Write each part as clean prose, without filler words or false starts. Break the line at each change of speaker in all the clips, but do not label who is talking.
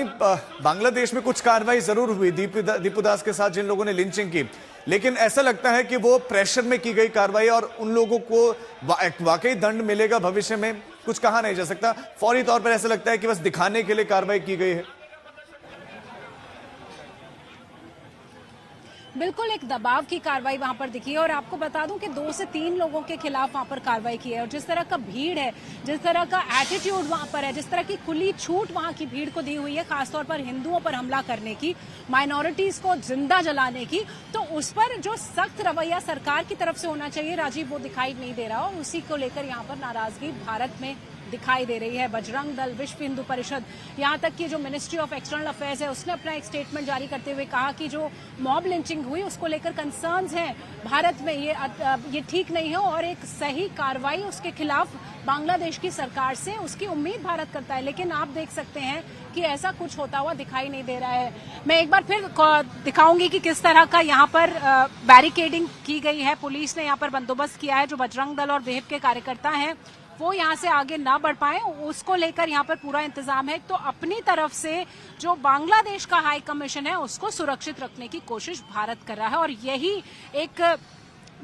बांग्लादेश में कुछ कार्रवाई जरूर हुई दीपू दास के साथ जिन लोगों ने लिंचिंग की, लेकिन ऐसा लगता है कि वो प्रेशर में की गई कार्रवाई और उन लोगों को वाकई दंड मिलेगा भविष्य में कुछ कहा नहीं जा सकता। फौरी तौर पर ऐसा लगता है कि बस दिखाने के लिए कार्रवाई की गई है।
बिल्कुल एक दबाव की कार्रवाई वहां पर दिखी है और आपको बता दूं कि 2 से 3 लोगों के खिलाफ वहां पर कार्रवाई की है। और जिस तरह का भीड़ है, जिस तरह का एटीट्यूड वहां पर है, जिस तरह की खुली छूट वहां की भीड़ को दी हुई है, खासतौर पर हिंदुओं पर हमला करने की, माइनॉरिटीज को जिंदा जलाने की, तो उस पर जो सख्त रवैया सरकार की तरफ से होना चाहिए राजीव, वो दिखाई नहीं दे रहा और उसी को लेकर यहाँ पर नाराजगी भारत में दिखाई दे रही है। बजरंग दल, विश्व हिंदू परिषद, यहाँ तक कि जो मिनिस्ट्री ऑफ एक्सटर्नल अफेयर्स है उसने अपना एक स्टेटमेंट जारी करते हुए कहा कि जो मॉब लिंचिंग हुई उसको लेकर कंसर्न्स हैं भारत में, ये ठीक नहीं है और एक सही कार्रवाई उसके खिलाफ बांग्लादेश की सरकार से उसकी उम्मीद भारत करता है। लेकिन आप देख सकते हैं कि ऐसा कुछ होता हुआ दिखाई नहीं दे रहा है। मैं एक बार फिर दिखाऊंगी कि किस तरह का यहाँ पर बैरिकेडिंग की गई है। पुलिस ने यहाँ पर बंदोबस्त किया है। जो बजरंग दल और विहिप के कार्यकर्ता हैं वो यहाँ से आगे ना बढ़ पाए, उसको लेकर यहाँ पर पूरा इंतजाम है। तो अपनी तरफ से जो बांग्लादेश का हाई कमीशन है उसको सुरक्षित रखने की कोशिश भारत कर रहा है और यही एक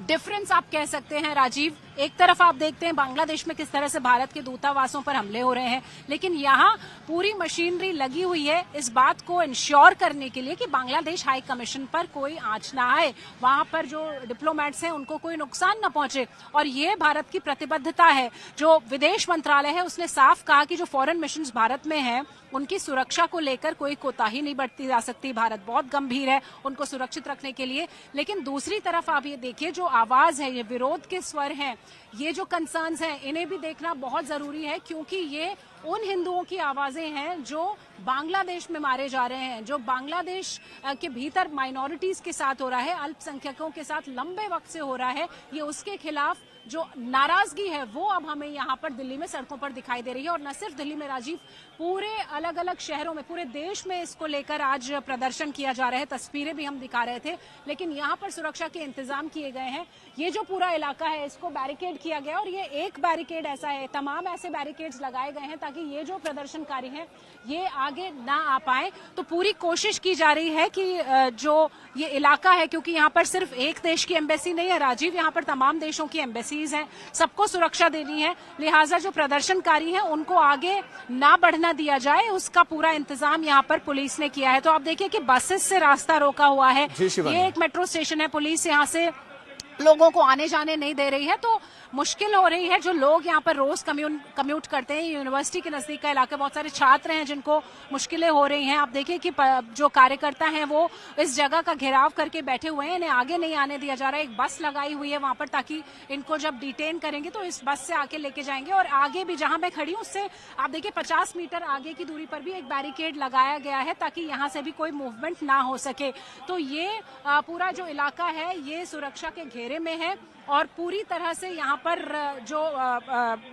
डिफरेंस आप कह सकते हैं राजीव। एक तरफ आप देखते हैं बांग्लादेश में किस तरह से भारत के दूतावासों पर हमले हो रहे हैं, लेकिन यहाँ पूरी मशीनरी लगी हुई है इस बात को इंश्योर करने के लिए कि बांग्लादेश हाई कमीशन पर कोई आंच ना आए, वहां पर जो डिप्लोमेट्स हैं उनको कोई नुकसान न पहुंचे। और ये भारत की प्रतिबद्धता है। जो विदेश मंत्रालय है उसने साफ कहा कि जो फॉरेन मिशंस भारत में हैं उनकी सुरक्षा को लेकर कोई कोताही नहीं बरती जा सकती। भारत बहुत गंभीर है उनको सुरक्षित रखने के लिए। लेकिन दूसरी तरफ आप ये देखिए, जो आवाज है, ये विरोध के स्वर हैं, ये जो कंसर्न्स हैं, इन्हें भी देखना बहुत जरूरी है, क्योंकि ये उन हिंदुओं की आवाजें हैं जो बांग्लादेश में मारे जा रहे हैं, जो बांग्लादेश के भीतर माइनॉरिटीज के साथ हो रहा है, अल्पसंख्यकों के साथ लंबे वक्त से हो रहा है। ये उसके खिलाफ जो नाराजगी है वो अब हमें यहाँ पर दिल्ली में सड़कों पर दिखाई दे रही है। और न सिर्फ दिल्ली में राजीव, पूरे अलग अलग शहरों में, पूरे देश में इसको लेकर आज प्रदर्शन किया जा रहा है। तस्वीरें भी हम दिखा रहे थे, लेकिन यहाँ पर सुरक्षा के इंतजाम किए गए हैं। ये जो पूरा इलाका है इसको बैरिकेड किया गया और ये एक बैरिकेड ऐसा है, तमाम ऐसे बैरिकेड्स लगाए गए हैं ताकि ये जो प्रदर्शनकारी हैं ये आगे ना आ पाए। तो पूरी कोशिश की जा रही है कि जो ये इलाका है, क्योंकि यहाँ पर सिर्फ एक देश की एम्बेसी नहीं है राजीव, यहाँ पर तमाम देशों की एम्बेसीज हैं, सबको सुरक्षा देनी है। लिहाजा जो प्रदर्शनकारी हैं उनको आगे ना बढ़ना दिया जाए, उसका पूरा इंतजाम यहाँ पर पुलिस ने किया है। तो आप देखिए कि बसेस से रास्ता रोका हुआ है। ये एक मेट्रो स्टेशन है, पुलिस यहाँ से लोगों को आने जाने नहीं दे रही है। तो मुश्किल हो रही है। जो लोग यहाँ पर रोज कम्यूट करते हैं, यूनिवर्सिटी के नजदीक का इलाका, बहुत सारे छात्र हैं जिनको मुश्किलें हो रही हैं। आप देखिए कि जो कार्यकर्ता हैं वो इस जगह का घेराव करके बैठे हुए हैं, इन्हें आगे नहीं आने दिया जा रहा है। एक बस लगाई हुई है वहां पर ताकि इनको जब डिटेन करेंगे तो इस बस से आके लेके जाएंगे। और आगे भी जहां मैं खड़ी हूँ उससे आप देखिए 50 मीटर आगे की दूरी पर भी एक बैरिकेड लगाया गया है ताकि यहाँ से भी कोई मूवमेंट ना हो सके। तो ये पूरा जो इलाका है ये सुरक्षा के घेरे में है और पूरी तरह से यहाँ पर जो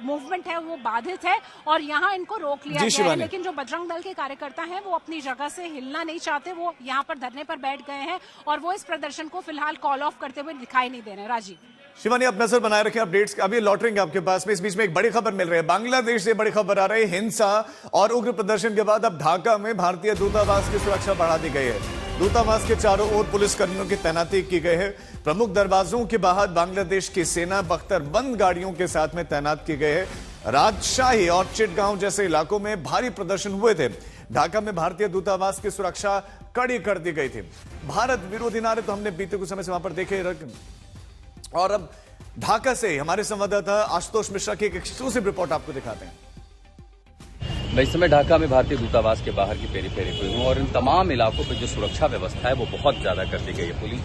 मूवमेंट है वो बाधित है और यहाँ इनको रोक लिया गया है। लेकिन जो बजरंग दल के कार्यकर्ता हैं वो अपनी जगह से हिलना नहीं चाहते, वो यहाँ पर धरने पर बैठ गए हैं और वो इस प्रदर्शन को फिलहाल कॉल ऑफ करते हुए दिखाई नहीं दे रहे हैं। राजीव,
शिवानी, आप नजर बनाए रखें अपडेट्स, अभी लौटेंगे आपके पास में। इस बीच में एक बड़ी खबर मिल रही है, बांग्लादेश से बड़ी खबर आ रही है। हिंसा और उग्र प्रदर्शन के बाद अब ढाका में भारतीय दूतावास की सुरक्षा बढ़ा दी गई है। दूतावास के चारों ओर पुलिस कर्मियों की तैनाती की गई है। प्रमुख दरवाजों के बाहर बांग्लादेश की सेना बख्तरबंद गाड़ियों के साथ में तैनात की गई है। राजशाही और चिटगांव जैसे इलाकों में भारी प्रदर्शन हुए थे। ढाका में भारतीय दूतावास की सुरक्षा कड़ी कर दी गई थी। भारत विरोधी नारे तो हमने बीते कुछ समय से वहां पर देखे। और अब ढाका से हमारे संवाददाता आशुतोष मिश्रा की एक एक्सक्लूसिव रिपोर्ट आपको दिखाते हैं।
मैं इस समय ढाका में भारतीय दूतावास के बाहर की पेरीफेरी पे हूँ और इन तमाम इलाकों पे जो सुरक्षा व्यवस्था है वो बहुत ज्यादा कर दी गई है। पुलिस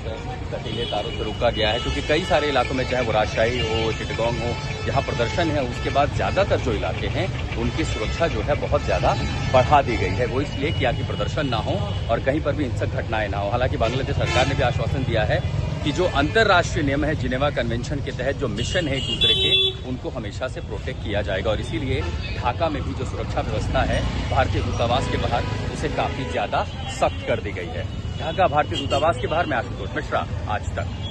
कटीले तारों से रोका गया है क्योंकि कई सारे इलाकों में, चाहे वो राजशाही हो, चिटगांव हो, जहाँ प्रदर्शन है उसके बाद ज्यादातर जो इलाके हैं उनकी सुरक्षा जो है बहुत ज्यादा बढ़ा दी गई है। वो इसलिए कि आगे प्रदर्शन ना हो और कहीं पर भी हिंसक घटनाएं ना हो। हालांकि बांग्लादेश सरकार ने भी आश्वासन दिया है कि जो अंतर्राष्ट्रीय नियम है, जिनेवा कन्वेंशन के तहत जो मिशन है एक दूसरे के, उनको हमेशा से प्रोटेक्ट किया जाएगा। और इसीलिए ढाका में भी जो सुरक्षा व्यवस्था है भारतीय दूतावास के बाहर, उसे काफी ज्यादा सख्त कर दी गई है। ढाका भारतीय दूतावास के बाहर मैं आशुतोष मिश्रा, आज तक।